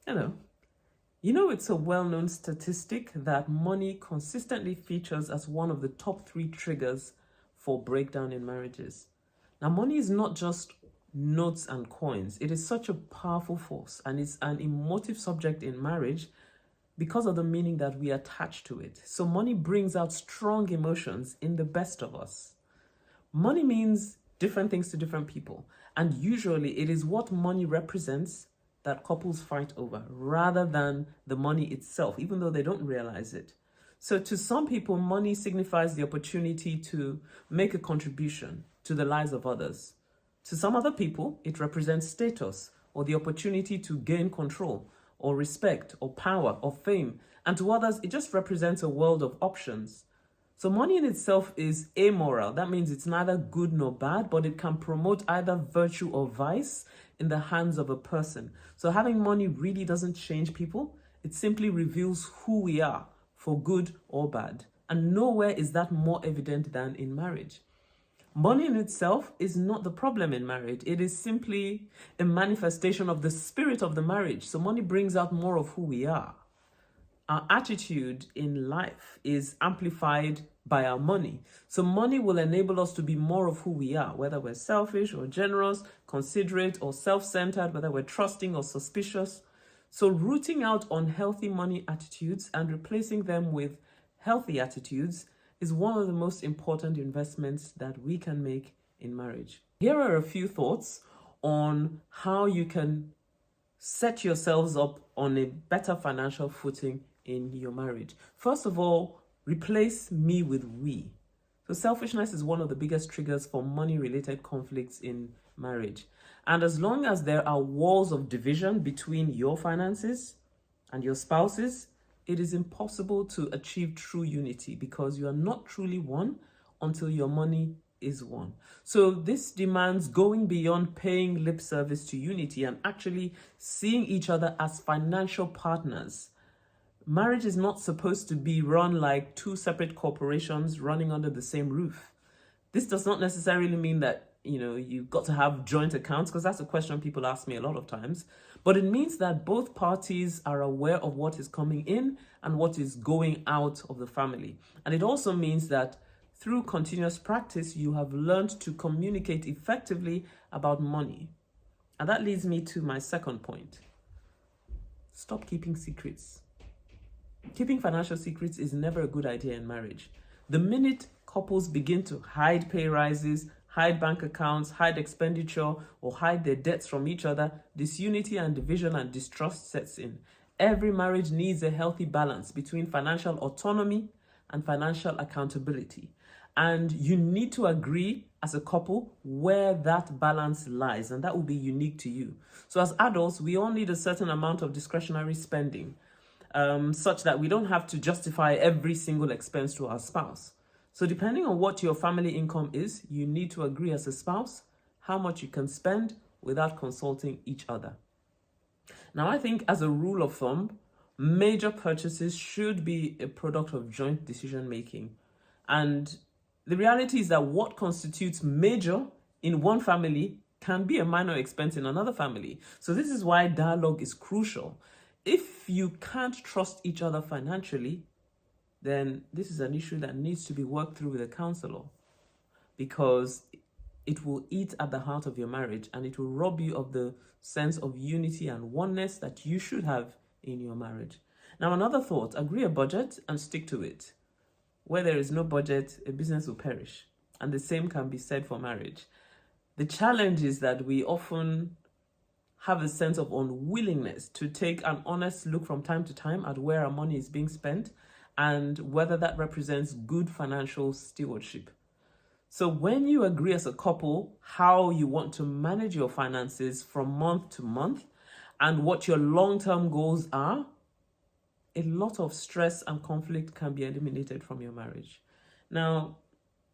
Hello. It's a well-known statistic that money consistently features as one of the top three triggers for breakdown in marriages. Now, money is not just notes and coins. It is such a powerful force and it's an emotive subject in marriage because of the meaning that we attach to it. So money brings out strong emotions in the best of us. Money means different things to different people, and usually it is what money represents that couples fight over rather than the money itself, even though they don't realize it. So, to some people, money signifies the opportunity to make a contribution to the lives of others. To some other people, it represents status or the opportunity to gain control or respect or power or fame. And to others, it just represents a world of options. So money in itself is amoral. That means it's neither good nor bad, but it can promote either virtue or vice in the hands of a person. So having money really doesn't change people. It simply reveals who we are, for good or bad. And nowhere is that more evident than in marriage. Money in itself is not the problem in marriage. It is simply a manifestation of the spirit of the marriage. So money brings out more of who we are. Our attitude in life is amplified by our money. So money will enable us to be more of who we are, whether we're selfish or generous, considerate or self-centered, whether we're trusting or suspicious. So rooting out unhealthy money attitudes and replacing them with healthy attitudes is one of the most important investments that we can make in marriage. Here are a few thoughts on how you can set yourselves up on a better financial footing in your marriage. First of all, replace me with we. So selfishness is one of the biggest triggers for money-related conflicts in marriage. And as long as there are walls of division between your finances and your spouses, it is impossible to achieve true unity because you are not truly one until your money is one. So this demands going beyond paying lip service to unity and actually seeing each other as financial partners. Marriage is not supposed to be run like two separate corporations running under the same roof. This does not necessarily mean that, you've got to have joint accounts, because that's a question people ask me a lot of times. But it means that both parties are aware of what is coming in and what is going out of the family. And it also means that through continuous practice, you have learned to communicate effectively about money. And that leads me to my second point. Stop keeping secrets. Keeping financial secrets is never a good idea in marriage. The minute couples begin to hide pay rises, hide bank accounts, hide expenditure, or hide their debts from each other, disunity and division and distrust sets in. Every marriage needs a healthy balance between financial autonomy and financial accountability. And you need to agree as a couple where that balance lies, and that will be unique to you. So as adults, we all need a certain amount of discretionary spending, such that we don't have to justify every single expense to our spouse. So depending on what your family income is, you need to agree as a spouse how much you can spend without consulting each other. Now, I think as a rule of thumb, major purchases should be a product of joint decision making. And the reality is that what constitutes major in one family can be a minor expense in another family. So this is why dialogue is crucial. If you can't trust each other financially, then this is an issue that needs to be worked through with a counselor, because it will eat at the heart of your marriage and it will rob you of the sense of unity and oneness that you should have in your marriage. Now, another thought, agree a budget and stick to it. Where there is no budget, a business will perish. And the same can be said for marriage. The challenge is that we often have a sense of unwillingness to take an honest look from time to time at where our money is being spent and whether that represents good financial stewardship. So when you agree as a couple how you want to manage your finances from month to month and what your long-term goals are, a lot of stress and conflict can be eliminated from your marriage. Now,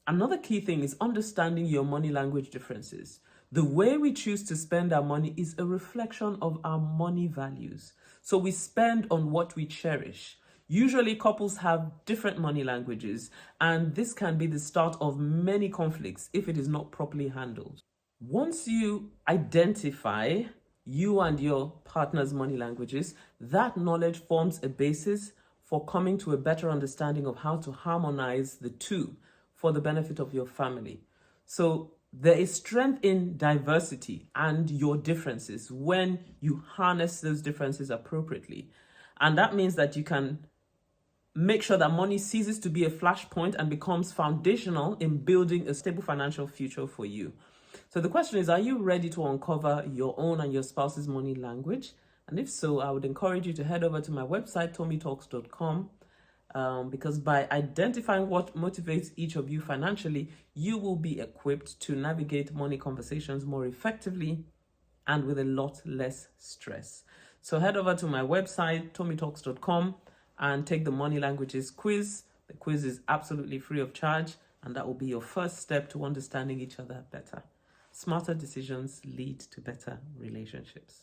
another key thing is understanding your money language differences. The way we choose to spend our money is a reflection of our money values. So we spend on what we cherish. Usually couples have different money languages, and this can be the start of many conflicts if it is not properly handled. Once you identify you and your partner's money languages, that knowledge forms a basis for coming to a better understanding of how to harmonize the two for the benefit of your family. So there is strength in diversity and your differences when you harness those differences appropriately. And that means that you can make sure that money ceases to be a flashpoint and becomes foundational in building a stable financial future for you. So the question is, are you ready to uncover your own and your spouse's money language? And if so, I would encourage you to head over to my website, tommytalks.com, because by identifying what motivates each of you financially, you will be equipped to navigate money conversations more effectively and with a lot less stress. So head over to my website, tommytalks.com, and take the money languages quiz. The quiz is absolutely free of charge, and that will be your first step to understanding each other better. Smarter decisions lead to better relationships.